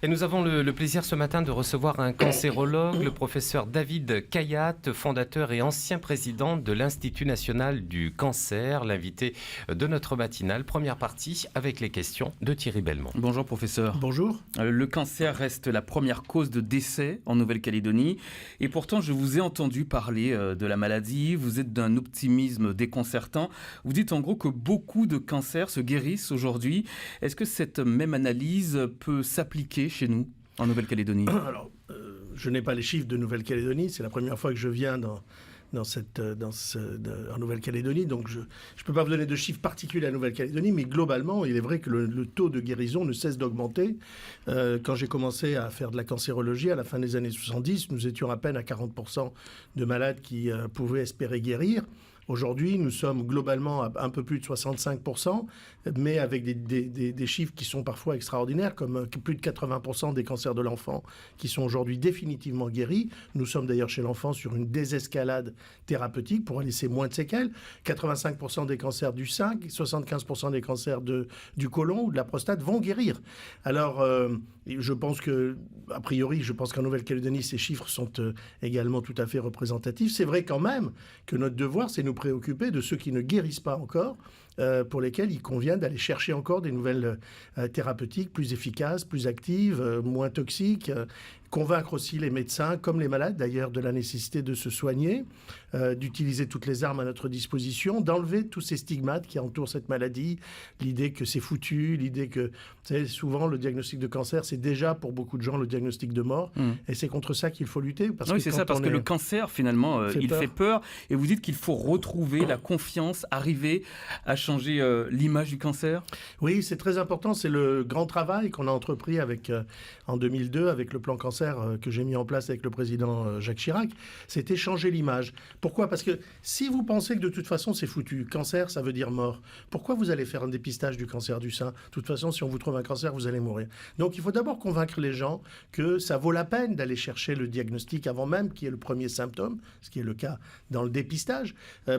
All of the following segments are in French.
Et nous avons le plaisir ce matin de recevoir un cancérologue, le professeur David Kayat, fondateur et ancien président de l'Institut national du cancer, l'invité de notre matinale. Première partie avec les questions de Thierry Belmont. Bonjour professeur. Bonjour. Le cancer reste la première cause de décès en Nouvelle-Calédonie et pourtant je vous ai entendu parler de la maladie, vous êtes d'un optimisme déconcertant. Vous dites en gros que beaucoup de cancers se guérissent aujourd'hui. Est-ce que cette même analyse peut s'appliquer chez nous, en Nouvelle-Calédonie? Alors, je n'ai pas les chiffres de Nouvelle-Calédonie. C'est la première fois que je viens en Nouvelle-Calédonie. Donc, je ne peux pas vous donner de chiffres particuliers à Nouvelle-Calédonie, mais globalement, il est vrai que le taux de guérison ne cesse d'augmenter. Quand j'ai commencé à faire de la cancérologie à la fin des années 70, nous étions à peine à 40% de malades qui pouvaient espérer guérir. Aujourd'hui, nous sommes globalement à un peu plus de 65%, mais avec des chiffres qui sont parfois extraordinaires, comme plus de 80% des cancers de l'enfant qui sont aujourd'hui définitivement guéris. Nous sommes d'ailleurs chez l'enfant sur une désescalade thérapeutique pour laisser moins de séquelles. 85% des cancers du sein, 75% des cancers du côlon ou de la prostate vont guérir. Alors, je pense a priori, qu'en Nouvelle-Calédonie, ces chiffres sont également tout à fait représentatifs. C'est vrai quand même que notre devoir, c'est nous préoccuper de ceux qui ne guérissent pas encore, pour lesquels il convient d'aller chercher encore des nouvelles thérapeutiques plus efficaces, plus actives, moins toxiques, convaincre aussi les médecins, comme les malades d'ailleurs, de la nécessité de se soigner, d'utiliser toutes les armes à notre disposition, d'enlever tous ces stigmates qui entourent cette maladie, l'idée que c'est foutu, l'idée que, vous savez, souvent le diagnostic de cancer, c'est déjà pour beaucoup de gens le diagnostic de mort, et c'est contre ça qu'il faut lutter. Parce oui, c'est ça, parce que le cancer, finalement, il fait peur, et vous dites qu'il faut retrouver la confiance, arriver à changer l'image du cancer. Oui, c'est très important, c'est le grand travail qu'on a entrepris en 2002 avec le plan cancer que j'ai mis en place avec le président Jacques Chirac, c'était changer l'image. Pourquoi ? Parce que si vous pensez que de toute façon c'est foutu, cancer ça veut dire mort, pourquoi vous allez faire un dépistage du cancer du sein ? De toute façon, si on vous trouve un cancer, vous allez mourir. Donc il faut d'abord convaincre les gens que ça vaut la peine d'aller chercher le diagnostic avant même qu'il y ait le premier symptôme, ce qui est le cas dans le dépistage,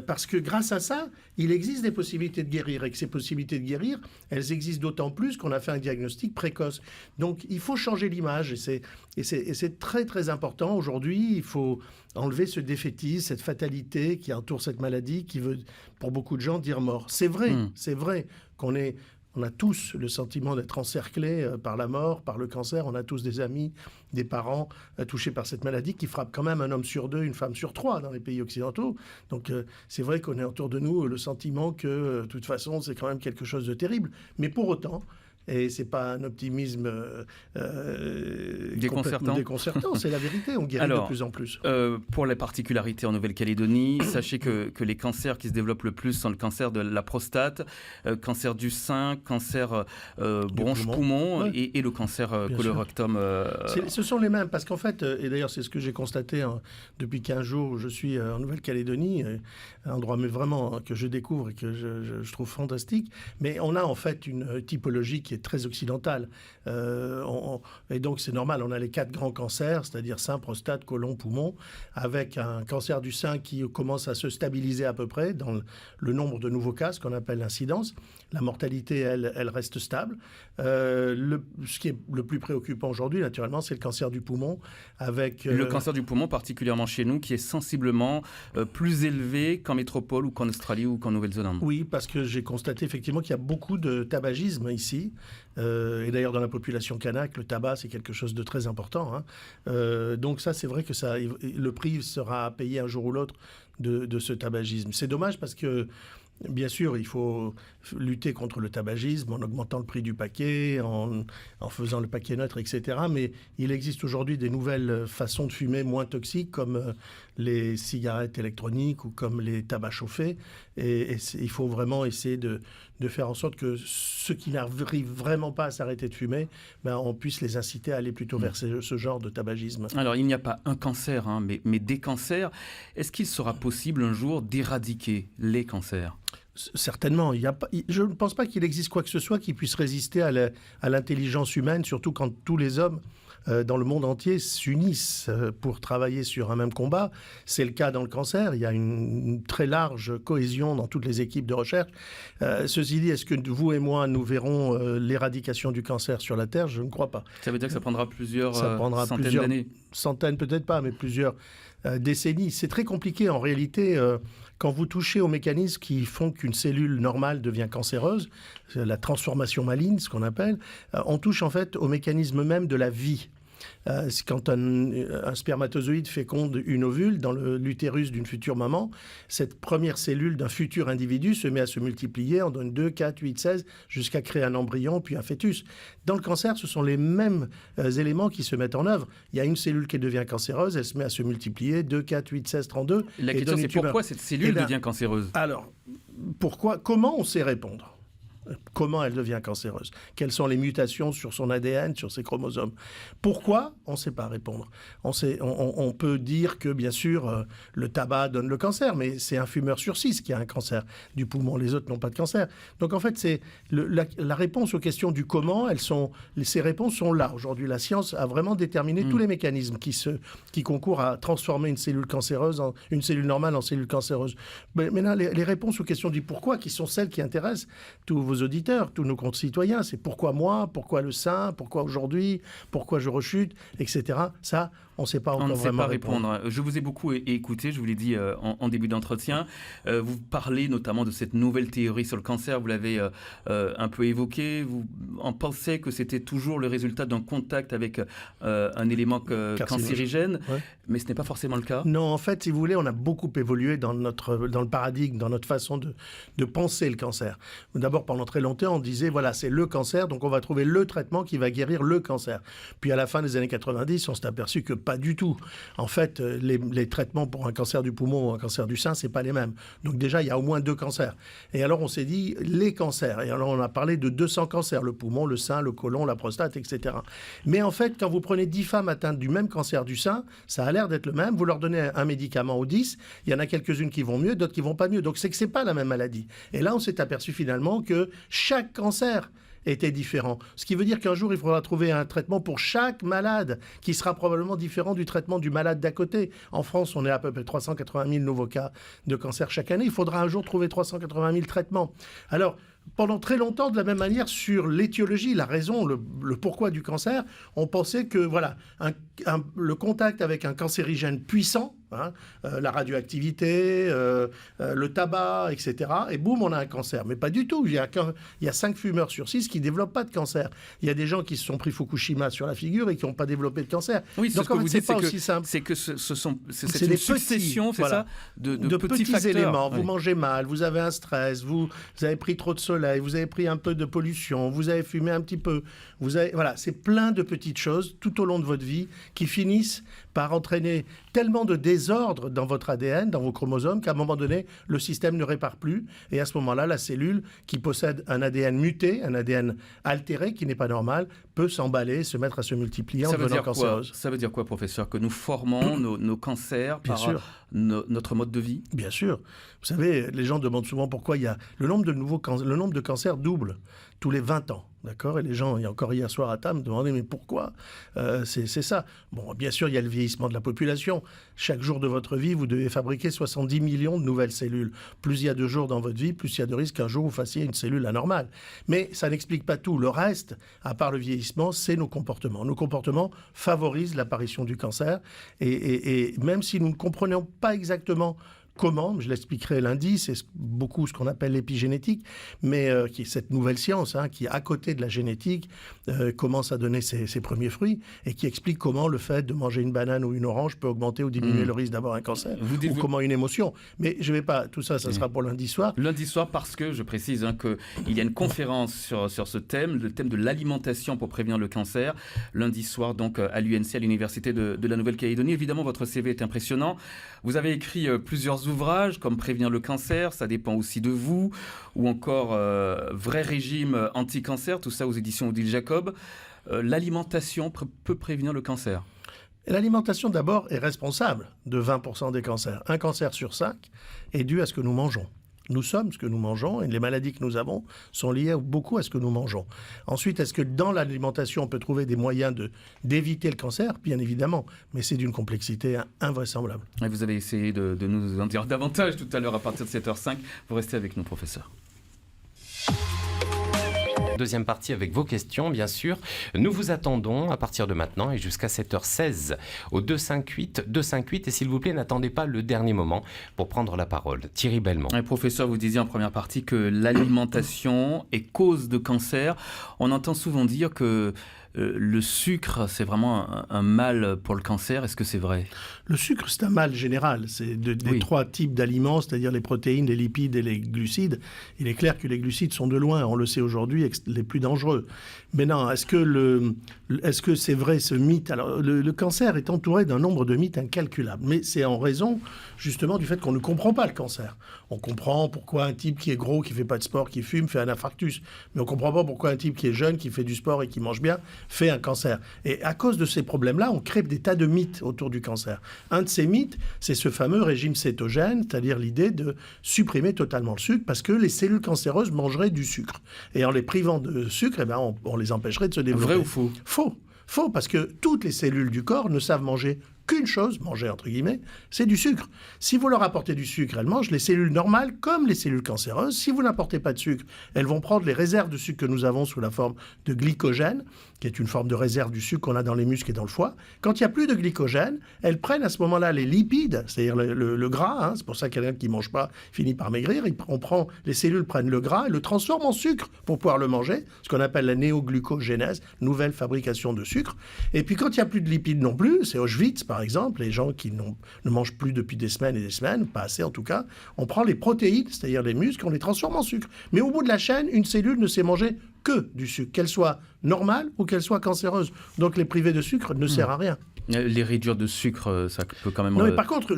parce que grâce à ça, il existe des possibilités de guérir, et que ces possibilités de guérir, elles existent d'autant plus qu'on a fait un diagnostic précoce. Donc il faut changer l'image, et c'est très très important. Aujourd'hui, il faut enlever ce défaitisme, cette fatalité qui entoure cette maladie, qui veut, pour beaucoup de gens, dire mort. C'est vrai qu'on a tous le sentiment d'être encerclés par la mort, par le cancer. On a tous des amis, des parents touchés par cette maladie qui frappe quand même un homme sur deux, une femme sur trois dans les pays occidentaux. Donc c'est vrai qu'on a autour de nous le sentiment que, de toute façon, c'est quand même quelque chose de terrible. Mais pour autant... Et c'est pas un optimisme déconcertant, c'est la vérité, on guérit de plus en plus. Pour les particularités en Nouvelle-Calédonie, sachez que les cancers qui se développent le plus sont le cancer de la prostate, cancer du sein, cancer bronche-poumon et le cancer colorectum. Ce sont les mêmes, parce qu'en fait, et d'ailleurs c'est ce que j'ai constaté depuis 15 jours où je suis en Nouvelle-Calédonie, un endroit vraiment que je découvre et que je trouve fantastique, mais on a en fait une typologie qui est très occidentale. Et donc c'est normal, on a les 4 grands cancers, c'est-à-dire sein, prostate, côlon, poumon, avec un cancer du sein qui commence à se stabiliser à peu près dans le nombre de nouveaux cas, ce qu'on appelle l'incidence. La mortalité, elle reste stable. Ce qui est le plus préoccupant aujourd'hui, naturellement, c'est le cancer du poumon. Le cancer du poumon, particulièrement chez nous, qui est sensiblement plus élevé qu'en métropole ou qu'en Australie ou qu'en Nouvelle-Zélande. Oui, parce que j'ai constaté effectivement qu'il y a beaucoup de tabagisme ici. Et d'ailleurs, dans la population kanak, le tabac, c'est quelque chose de très important. Donc ça, c'est vrai que le prix sera payé un jour ou l'autre de ce tabagisme. C'est dommage parce que bien sûr, il faut lutter contre le tabagisme en augmentant le prix du paquet, en faisant le paquet neutre, etc. Mais il existe aujourd'hui des nouvelles façons de fumer moins toxiques, comme les cigarettes électroniques ou comme les tabacs chauffés. Et il faut vraiment essayer de faire en sorte que ceux qui n'arrivent vraiment pas à s'arrêter de fumer, on puisse les inciter à aller plutôt vers ce genre de tabagisme. Alors, il n'y a pas un cancer, mais des cancers. Est-ce qu'il sera possible un jour d'éradiquer les cancers ? Certainement. Je ne pense pas qu'il existe quoi que ce soit qui puisse résister à l'intelligence humaine, surtout quand tous les hommes dans le monde entier s'unissent pour travailler sur un même combat. C'est le cas dans le cancer. Il y a une très large cohésion dans toutes les équipes de recherche. Ceci dit, est-ce que vous et moi, nous verrons l'éradication du cancer sur la Terre? Je ne crois pas. Ça veut dire que ça prendra plusieurs centaines d'années. Centaines peut-être pas, mais plusieurs décennies. C'est très compliqué en réalité quand vous touchez aux mécanismes qui font qu'une cellule normale devient cancéreuse, la transformation maligne, ce qu'on appelle, on touche en fait au mécanisme même de la vie. C'est quand un spermatozoïde féconde une ovule dans l'utérus d'une future maman, cette première cellule d'un futur individu se met à se multiplier, on donne 2, 4, 8, 16, jusqu'à créer un embryon, puis un fœtus. Dans le cancer, ce sont les mêmes éléments qui se mettent en œuvre. Il y a une cellule qui devient cancéreuse, elle se met à se multiplier, 2, 4, 8, 16, 32. La question, c'est pourquoi cette cellule devient cancéreuse? Alors, pourquoi? Comment on sait répondre? Comment elle devient cancéreuse? Quelles sont les mutations sur son ADN, sur ses chromosomes? Pourquoi? On ne sait pas répondre. On peut dire que, bien sûr, le tabac donne le cancer, mais c'est un fumeur sur 6 qui a un cancer du poumon. Les autres n'ont pas de cancer. Donc, en fait, c'est la réponse aux questions du comment, ces réponses sont là. Aujourd'hui, la science a vraiment déterminé tous les mécanismes qui concourent à transformer une cellule cancéreuse, une cellule normale en cellule cancéreuse. Mais maintenant, les réponses aux questions du pourquoi, qui sont celles qui intéressent tous vos auditeurs, tous nos concitoyens, c'est pourquoi moi, pourquoi le sein, pourquoi aujourd'hui, pourquoi je rechute, etc. Ça, on ne sait pas encore vraiment répondre. On ne sait pas répondre. Je vous ai beaucoup écouté, je vous l'ai dit en début d'entretien. Vous parlez notamment de cette nouvelle théorie sur le cancer, vous l'avez un peu évoqué. Vous en pensez que c'était toujours le résultat d'un contact avec un élément cancérigène, mais ce n'est pas forcément le cas. Non, en fait, si vous voulez, on a beaucoup évolué dans le paradigme, dans notre façon de penser le cancer. D'abord, pendant très longtemps, on disait, voilà, c'est le cancer, donc on va trouver le traitement qui va guérir le cancer. Puis à la fin des années 90, on s'est aperçu que pas du tout. En fait, les traitements pour un cancer du poumon ou un cancer du sein, c'est pas les mêmes. Donc déjà, il y a au moins 2 cancers. Et alors, on s'est dit, les cancers. Et alors, on a parlé de 200 cancers, le poumon, le sein, le côlon, la prostate, etc. Mais en fait, quand vous prenez 10 femmes atteintes du même cancer du sein, ça a l'air d'être le même. Vous leur donnez un médicament aux 10, il y en a quelques-unes qui vont mieux, d'autres qui vont pas mieux. Donc, c'est que c'est pas la même maladie. Et là, on s'est aperçu finalement que chaque cancer était différent. Ce qui veut dire qu'un jour, il faudra trouver un traitement pour chaque malade qui sera probablement différent du traitement du malade d'à côté. En France, on est à peu près 380 000 nouveaux cas de cancer chaque année. Il faudra un jour trouver 380 000 traitements. Alors, pendant très longtemps, de la même manière, sur l'étiologie, la raison, le pourquoi du cancer, on pensait que voilà, le contact avec un cancérigène puissant, la radioactivité, le tabac, etc. Et boum, on a un cancer. Mais pas du tout. Il y a 5 fumeurs sur 6 qui ne développent pas de cancer. Il y a des gens qui se sont pris Fukushima sur la figure et qui n'ont pas développé de cancer. Oui, donc, ce que vous dites, c'est pas aussi simple. C'est que c'est une succession, c'est ça, de petits facteurs. Éléments. Vous mangez mal, vous avez un stress, vous avez pris trop de soleil, vous avez pris un peu de pollution, vous avez fumé un petit peu. Voilà, c'est plein de petites choses tout au long de votre vie qui finissent par entraîner tellement de désordre dans votre ADN, dans vos chromosomes, qu'à un moment donné, le système ne répare plus. Et à ce moment-là, la cellule qui possède un ADN muté, un ADN altéré, qui n'est pas normal, peut s'emballer, se mettre à se multiplier en devenant cancéreuse. Ça veut dire quoi, professeur? Que nous formons nos cancers par notre mode de vie? Bien sûr. Vous savez, les gens demandent souvent pourquoi il y a le nombre de cancers double tous les 20 ans. D'accord? Et les gens, il y a encore hier soir à table, me demandaient mais pourquoi c'est ça. Bon, bien sûr, il y a le vieillissement de la population. Chaque jour de votre vie, vous devez fabriquer 70 millions de nouvelles cellules. Plus il y a de jours dans votre vie, plus il y a de risques qu'un jour vous fassiez une cellule anormale. Mais ça n'explique pas tout. Le reste, à part le vieillissement, c'est nos comportements. Nos comportements favorisent l'apparition du cancer. Et même si nous ne comprenons pas exactement comment, je l'expliquerai lundi, c'est beaucoup ce qu'on appelle l'épigénétique, mais qui est cette nouvelle science qui, à côté de la génétique, commence à donner ses premiers fruits et qui explique comment le fait de manger une banane ou une orange peut augmenter ou diminuer le risque d'avoir un cancer, ou comment une émotion. Mais je ne vais pas, tout ça, ça sera pour lundi soir. Lundi soir, parce que, je précise qu'il y a une conférence sur ce thème, le thème de l'alimentation pour prévenir le cancer, lundi soir, donc à l'UNC, à l'Université de la Nouvelle-Calédonie. Évidemment, votre CV est impressionnant. Vous avez écrit plusieurs ouvrages comme Prévenir le cancer, ça dépend aussi de vous, ou encore Vrai régime anti-cancer, tout ça aux éditions Odile Jacob. L'alimentation peut prévenir le cancer? L'alimentation d'abord est responsable de 20% des cancers. Un cancer sur 5 est dû à ce que nous mangeons. nous sommes, ce que nous mangeons, et les maladies que nous avons sont liées beaucoup à ce que nous mangeons. Ensuite, est-ce que dans l'alimentation, on peut trouver des moyens d'éviter le cancer? Bien évidemment, mais c'est d'une complexité invraisemblable. Et vous avez essayé de nous en dire davantage tout à l'heure à partir de 7h05. Vous restez avec nous, professeur. Deuxième partie avec vos questions, bien sûr. Nous vous attendons à partir de maintenant et jusqu'à 7h16 au 258. Et s'il vous plaît, n'attendez pas le dernier moment pour prendre la parole. Thierry Belmont. Professeur, vous disiez en première partie que l'alimentation est cause de cancer. On entend souvent dire que le sucre, c'est vraiment un mal pour le cancer. Est-ce que c'est vrai? Le sucre, c'est un mal général. C'est des trois types d'aliments, c'est-à-dire les protéines, les lipides et les glucides. Il est clair que les glucides sont de loin, on le sait aujourd'hui, les plus dangereux. Mais non, est-ce que c'est vrai ce mythe? Alors, le cancer est entouré d'un nombre de mythes incalculables. Mais c'est en raison, justement, du fait qu'on ne comprend pas le cancer. On comprend pourquoi un type qui est gros, qui ne fait pas de sport, qui fume, fait un infarctus. Mais on ne comprend pas pourquoi un type qui est jeune, qui fait du sport et qui mange bien, fait un cancer. Et à cause de ces problèmes-là, on crée des tas de mythes autour du cancer. Un de ces mythes, c'est ce fameux régime cétogène, c'est-à-dire l'idée de supprimer totalement le sucre parce que les cellules cancéreuses mangeraient du sucre. Et en les privant de sucre, on les empêcherait de se développer. Vrai ou faux? Faux, parce que toutes les cellules du corps ne savent manger qu'une chose, manger entre guillemets, c'est du sucre. Si vous leur apportez du sucre, elles mangent les cellules normales comme les cellules cancéreuses. Si vous n'apportez pas de sucre, elles vont prendre les réserves de sucre que nous avons sous la forme de glycogène, qui est une forme de réserve du sucre qu'on a dans les muscles et dans le foie. Quand il n'y a plus de glycogène, elles prennent à ce moment-là les lipides, c'est-à-dire le gras, c'est pour ça que quelqu'un qui ne mange pas finit par maigrir. Les cellules prennent le gras et le transforment en sucre pour pouvoir le manger, ce qu'on appelle la néoglucogénèse, nouvelle fabrication de sucre. Et puis quand il n'y a plus de lipides non plus, c'est Auschwitz par exemple, les gens qui ne mangent plus depuis des semaines et des semaines, pas assez en tout cas, on prend les protéines, c'est-à-dire les muscles, on les transforme en sucre. Mais au bout de la chaîne, une cellule ne sait manger que du sucre, qu'elle soit normale ou qu'elle soit cancéreuse. Donc les priver de sucre ne sert à rien. Les réduire de sucre, ça peut quand même... Non, mais par contre,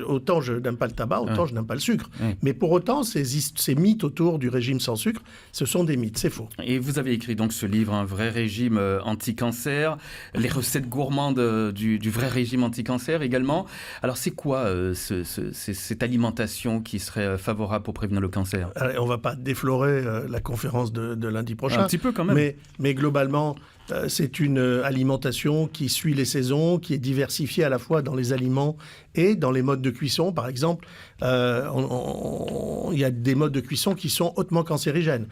autant je n'aime pas le tabac, autant je n'aime pas le sucre. Mais pour autant, ces mythes autour du régime sans sucre, ce sont des mythes, c'est faux. Et vous avez écrit donc ce livre, Un vrai régime anti-cancer, les recettes gourmandes du vrai régime anti-cancer également. Alors c'est quoi cette alimentation qui serait favorable pour prévenir le cancer? On ne va pas déflorer la conférence de lundi prochain. Un petit peu quand même. Mais globalement... c'est une alimentation qui suit les saisons, qui est diversifiée à la fois dans les aliments et dans les modes de cuisson. Par exemple, il y a des modes de cuisson qui sont hautement cancérigènes.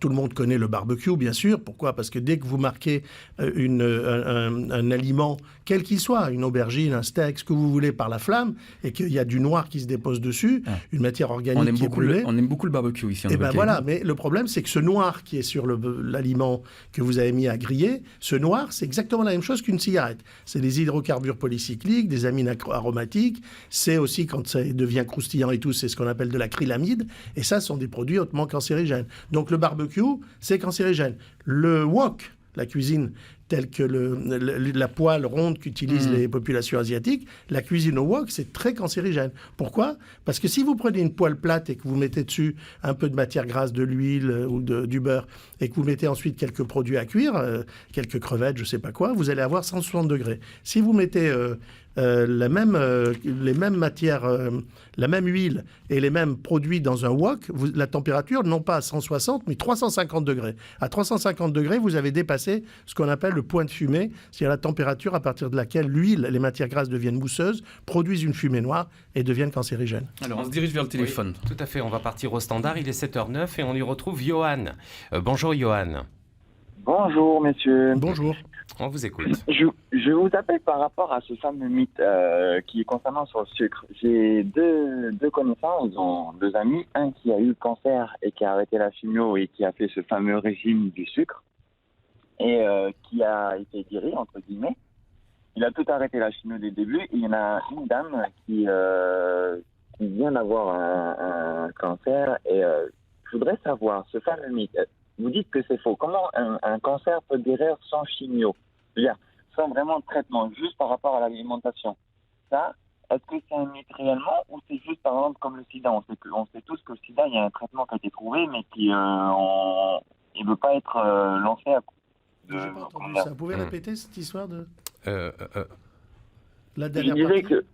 Tout le monde connaît le barbecue, bien sûr. Pourquoi? Parce que dès que vous marquez un aliment, quel qu'il soit, une aubergine, un steak, ce que vous voulez, par la flamme, et qu'il y a du noir qui se dépose dessus, une matière organique qui est brûlée... On aime beaucoup le barbecue ici en Nouvelle-Calédonie. Voilà, mais le problème, c'est que ce noir qui est sur l'aliment que vous avez mis à griller, ce noir, c'est exactement la même chose qu'une cigarette. C'est des hydrocarbures polycycliques, des amines aromatiques. C'est aussi, quand ça devient croustillant et tout, c'est ce qu'on appelle de l'acrylamide. Et ça, ce sont des produits hautement cancérigènes. Donc le barbecue, c'est cancérigène. Le wok, la cuisine telle que la poêle ronde qu'utilisent les populations asiatiques, la cuisine au wok, c'est très cancérigène. Pourquoi? Parce que si vous prenez une poêle plate et que vous mettez dessus un peu de matière grasse, de l'huile ou du beurre, et que vous mettez ensuite quelques produits à cuire, quelques crevettes, je ne sais pas quoi, vous allez avoir 160 degrés. Si vous mettez les mêmes matières, la même huile et les mêmes produits dans un wok, la température, non pas à 160, mais 350 degrés. À 350 degrés, vous avez dépassé ce qu'on appelle le point de fumée, c'est-à-dire la température à partir de laquelle l'huile, les matières grasses deviennent mousseuses, produisent une fumée noire et deviennent cancérigènes. Alors, on se dirige vers le téléphone. Oui, tout à fait, on va partir au standard, il est 7h09 et on y retrouve Johan. Bonjour Johan. Bonjour messieurs. Bonjour. On vous écoute. Je vous appelle par rapport à ce fameux mythe qui est concernant sur le sucre. J'ai deux connaissances, ils ont deux amis, un qui a eu le cancer et qui a arrêté la chimio et qui a fait ce fameux régime du sucre et qui a été guéri, entre guillemets. Il a tout arrêté la chimio dès le début et il y en a une dame qui vient d'avoir un cancer et je voudrais savoir, ce fameux mythe, vous dites que c'est faux. Comment un cancer peut guérir sans chimio? C'est-à-dire, sans vraiment de traitement, juste par rapport à l'alimentation. Ça, est-ce que c'est un mythe réellement ou c'est juste, par exemple, comme le sida? On sait tous que le sida, il y a un traitement qui a été trouvé, mais qui il ne veut pas être lancé à coup de... J'ai pas entendu ça. Vous pouvez répéter cette histoire de... La dernière je disais partie.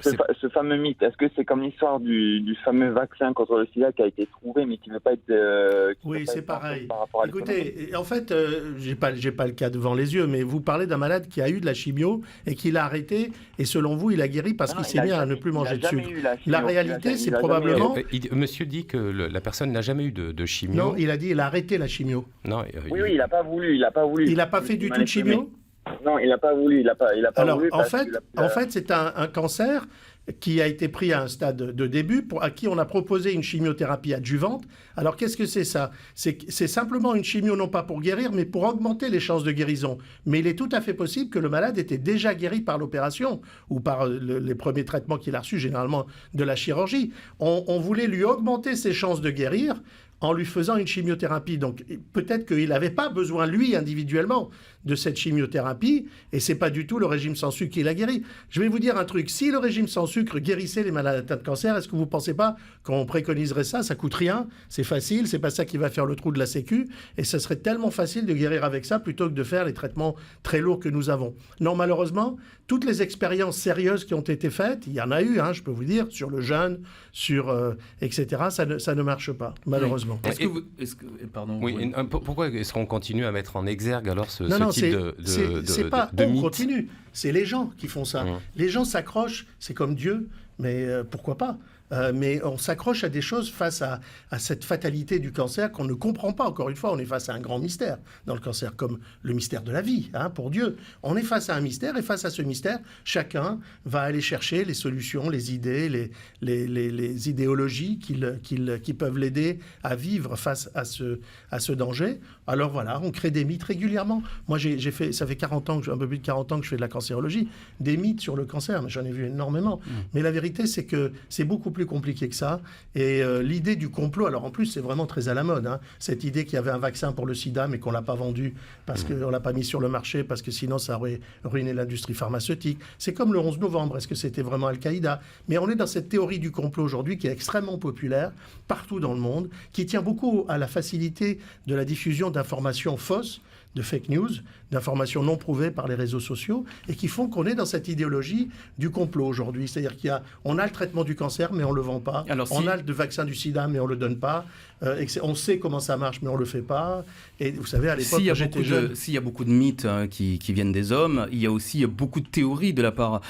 ce fameux mythe, est-ce que c'est comme l'histoire du fameux vaccin contre le sida qui a été trouvé mais qui ne veut pas être... oui, c'est pareil. Par rapport à Écoutez, en fait, j'ai pas le cas devant les yeux, mais vous parlez d'un malade qui a eu de la chimio et qui l'a arrêté, et selon vous, il a guéri parce qu'il s'est mis à ne plus manger de sucre. La réalité, c'est probablement... Monsieur dit que la personne n'a jamais eu de chimio. Non, il a dit qu'il a arrêté la chimio. Non, oui, il n'a pas voulu. Il n'a pas fait du tout de chimio? Non, il n'a pas voulu. Il a pas Alors, voulu en fait, c'est un cancer qui a été pris à un stade de début, à qui on a proposé une chimiothérapie adjuvante. Alors, qu'est-ce que c'est ça? C'est simplement une chimio, non pas pour guérir, mais pour augmenter les chances de guérison. Mais il est tout à fait possible que le malade était déjà guéri par l'opération ou par les premiers traitements qu'il a reçus, généralement de la chirurgie. On voulait lui augmenter ses chances de guérir en lui faisant une chimiothérapie. Donc peut-être qu'il n'avait pas besoin, lui, individuellement, de cette chimiothérapie, et c'est pas du tout le régime sans sucre qui l'a guéri. Je vais vous dire un truc, si le régime sans sucre guérissait les malades atteints de cancer, est-ce que vous ne pensez pas qu'on préconiserait ça? Ça coûte rien, c'est facile, c'est pas ça qui va faire le trou de la Sécu, et ça serait tellement facile de guérir avec ça plutôt que de faire les traitements très lourds que nous avons. Non, malheureusement, toutes les expériences sérieuses qui ont été faites, il y en a eu, je peux vous dire, sur le jeûne, etc., ça ne marche pas, malheureusement. Pardon. Oui, pourquoi est-ce qu'on continue à mettre en exergue alors ce type c'est pas de on mythe? continue, c'est les gens qui font ça. Les gens s'accrochent, c'est comme Dieu, mais pourquoi pas? Mais on s'accroche à des choses face à cette fatalité du cancer qu'on ne comprend pas. Encore une fois, on est face à un grand mystère dans le cancer, comme le mystère de la vie, pour Dieu. On est face à un mystère, et face à ce mystère, chacun va aller chercher les solutions, les idées, les idéologies qui peuvent l'aider à vivre face à ce danger. Alors voilà, on crée des mythes régulièrement. Moi, ça fait 40 ans, un peu plus de 40 ans que je fais de la cancérologie, des mythes sur le cancer, mais j'en ai vu énormément. Mais la vérité, c'est que c'est beaucoup plus compliqué que ça. Et l'idée du complot, alors en plus, c'est vraiment très à la mode. Cette idée qu'il y avait un vaccin pour le sida, mais qu'on ne l'a pas vendu parce qu'on ne l'a pas mis sur le marché, parce que sinon, ça aurait ruiné l'industrie pharmaceutique. C'est comme le 11 novembre. Est-ce que c'était vraiment Al-Qaïda? Mais on est dans cette théorie du complot aujourd'hui qui est extrêmement populaire partout dans le monde, qui tient beaucoup à la facilité de la diffusion d'informations fausses, de fake news, d'informations non prouvées par les réseaux sociaux, et qui font qu'on est dans cette idéologie du complot aujourd'hui. C'est-à-dire qu'on a le traitement du cancer, mais on ne le vend pas. On a le vaccin du sida, mais on ne le donne pas. On sait comment ça marche, mais on ne le fait pas. Et vous savez, à l'époque, quand j'étais jeune... S'il y a beaucoup de mythes qui viennent des hommes, il y a aussi beaucoup de théories de la part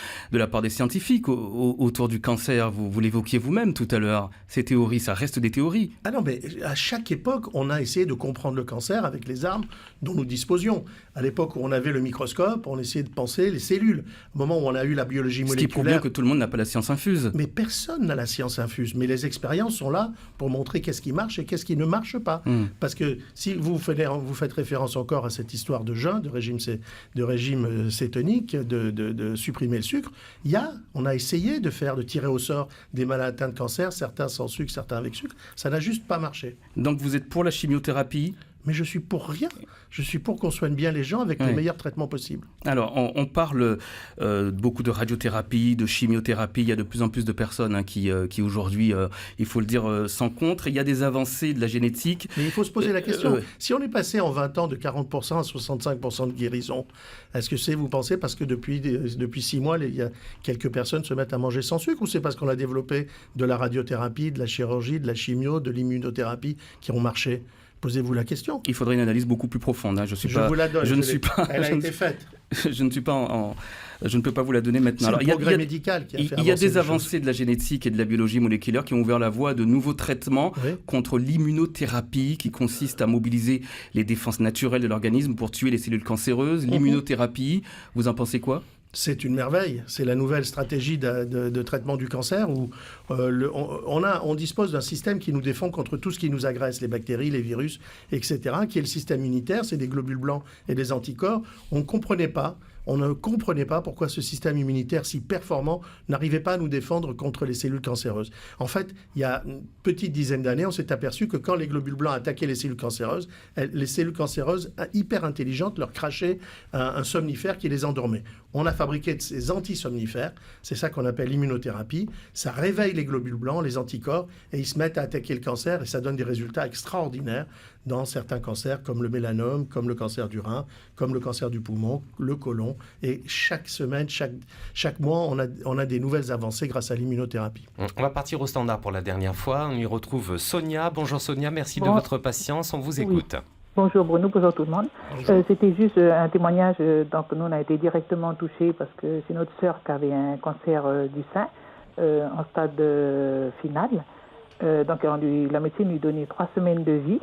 des scientifiques autour du cancer. Vous l'évoquiez vous-même tout à l'heure. Ces théories, ça reste des théories. Ah non, mais à chaque époque, on a essayé de comprendre le cancer avec les armes dont nous disposions. À l'époque où on avait le microscope, on essayait de penser les cellules. Au moment où on a eu la biologie moléculaire... Ce qui prouve bien que tout le monde n'a pas la science infuse. Mais personne n'a la science infuse. Mais les expériences sont là pour montrer qu'est-ce qui marche et qu'est-ce qui ne marche pas. Parce que si vous faites référence encore à cette histoire de jeûne, de régime cétonique, de supprimer le sucre, on a essayé de tirer au sort des malades atteints de cancer, certains sans sucre, certains avec sucre. Ça n'a juste pas marché. Donc vous êtes pour la chimiothérapie ? Mais je suis pour rien. Je suis pour qu'on soigne bien les gens avec les meilleurs traitements possibles. Alors, on parle beaucoup de radiothérapie, de chimiothérapie. Il y a de plus en plus de personnes qui aujourd'hui, il faut le dire, s'en contre. Il y a des avancées de la génétique. Mais il faut se poser la question. Si on est passé en 20 ans de 40% à 65% de guérison, est-ce que vous pensez, parce que depuis 6 mois, il y a quelques personnes se mettent à manger sans sucre, ou c'est parce qu'on a développé de la radiothérapie, de la chirurgie, de la chimio, de l'immunothérapie qui ont marché? Posez-vous la question. Il faudrait une analyse beaucoup plus profonde. Vous la donne. Elle a été faite. Je ne peux pas vous la donner maintenant. C'est le progrès médical qui a fait avancer. Il y a des avancées de la génétique et de la biologie moléculaire qui ont ouvert la voie à de nouveaux traitements contre l'immunothérapie, qui consiste à mobiliser les défenses naturelles de l'organisme pour tuer les cellules cancéreuses. L'immunothérapie, vous en pensez quoi ? C'est une merveille. C'est la nouvelle stratégie de traitement du cancer où on dispose d'un système qui nous défend contre tout ce qui nous agresse, les bactéries, les virus, etc., qui est le système immunitaire, c'est des globules blancs et des anticorps. On ne comprenait pas pourquoi ce système immunitaire si performant n'arrivait pas à nous défendre contre les cellules cancéreuses. En fait, il y a une petite dizaine d'années, on s'est aperçu que quand les globules blancs attaquaient les cellules cancéreuses hyper intelligentes leur crachaient un somnifère qui les endormait. On a fabriqué ces antisomnifères, c'est ça qu'on appelle l'immunothérapie. Ça réveille les globules blancs, les anticorps, et ils se mettent à attaquer le cancer, et ça donne des résultats extraordinaires dans certains cancers comme le mélanome, comme le cancer du rein, comme le cancer du poumon, le côlon. Et chaque semaine, chaque mois, on a des nouvelles avancées grâce à l'immunothérapie. On va partir au standard pour la dernière fois. On y retrouve Sonia. Bonjour Sonia, merci de votre patience. On vous écoute. Oui. Bonjour Bruno, bonjour tout le monde. C'était juste un témoignage. Donc nous, on a été directement touchés parce que c'est notre sœur qui avait un cancer du sein en stade final. Donc la médecine lui donnait 3 semaines de vie.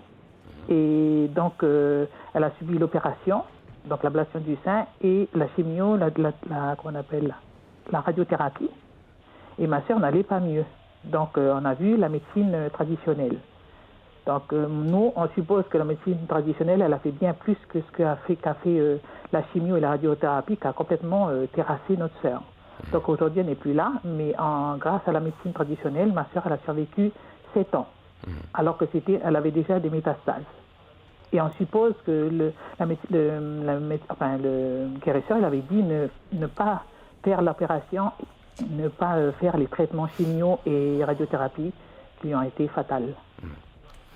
Et donc elle a subi l'opération, donc l'ablation du sein et la chimio, qu'on appelle la radiothérapie. Et ma sœur n'allait pas mieux. Donc on a vu la médecine traditionnelle. Donc nous, on suppose que la médecine traditionnelle, elle a fait bien plus que ce qu'a fait la chimio et la radiothérapie, qui a complètement terrassé notre sœur. Donc aujourd'hui, elle n'est plus là, mais grâce à la médecine traditionnelle, ma sœur, elle a survécu 7 ans, alors que elle avait déjà des métastases. Et on suppose que le guérisseur, il avait dit ne pas faire l'opération, ne pas faire les traitements chimio et radiothérapie qui lui ont été fatales.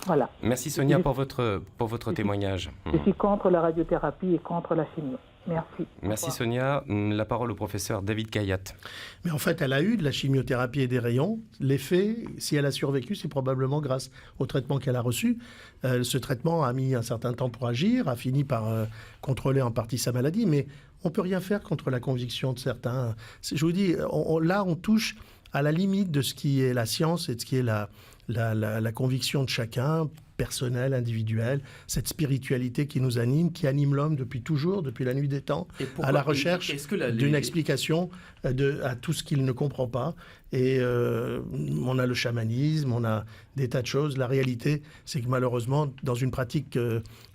Voilà. Merci Sonia pour votre témoignage. Je suis contre la radiothérapie et contre la chimio. Merci. Merci Sonia. La parole au professeur David Kayat. Mais en fait, elle a eu de la chimiothérapie et des rayons. L'effet, si elle a survécu, c'est probablement grâce au traitement qu'elle a reçu. Ce traitement a mis un certain temps pour agir, a fini par contrôler en partie sa maladie, mais on ne peut rien faire contre la conviction de certains. Je vous dis, là, on touche à la limite de ce qui est la science et de ce qui est la conviction de chacun, personnelle, individuelle, cette spiritualité qui nous anime, qui anime l'homme depuis toujours, depuis la nuit des temps, à la recherche d'une explication à tout ce qu'il ne comprend pas. Et on a le chamanisme, on a des tas de choses. La réalité, c'est que malheureusement, dans une pratique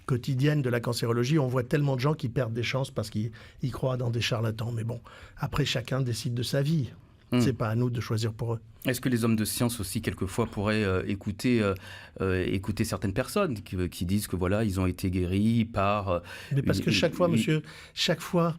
quotidienne de la cancérologie, on voit tellement de gens qui perdent des chances parce qu'ils croient dans des charlatans. Mais bon, après, chacun décide de sa vie. C'est pas à nous de choisir pour eux. Est-ce que les hommes de science aussi, quelquefois, pourraient écouter certaines personnes qui disent que voilà, ils ont été guéris par... Mais parce que chaque fois, monsieur, chaque fois,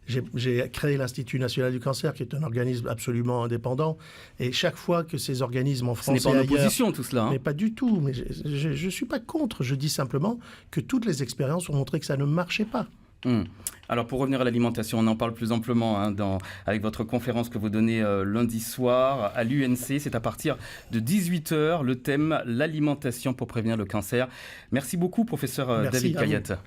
j'ai créé l'Institut national du cancer, qui est un organisme absolument indépendant, et chaque fois que ces organismes en France et ailleurs... Ce n'est pas en opposition, tout cela. Mais pas du tout. Mais je ne suis pas contre. Je dis simplement que toutes les expériences ont montré que ça ne marchait pas. Alors pour revenir à l'alimentation, on en parle plus amplement avec votre conférence que vous donnez lundi soir à l'UNC. C'est à partir de 18h, le thème l'alimentation pour prévenir le cancer. Merci beaucoup professeur David Kayat.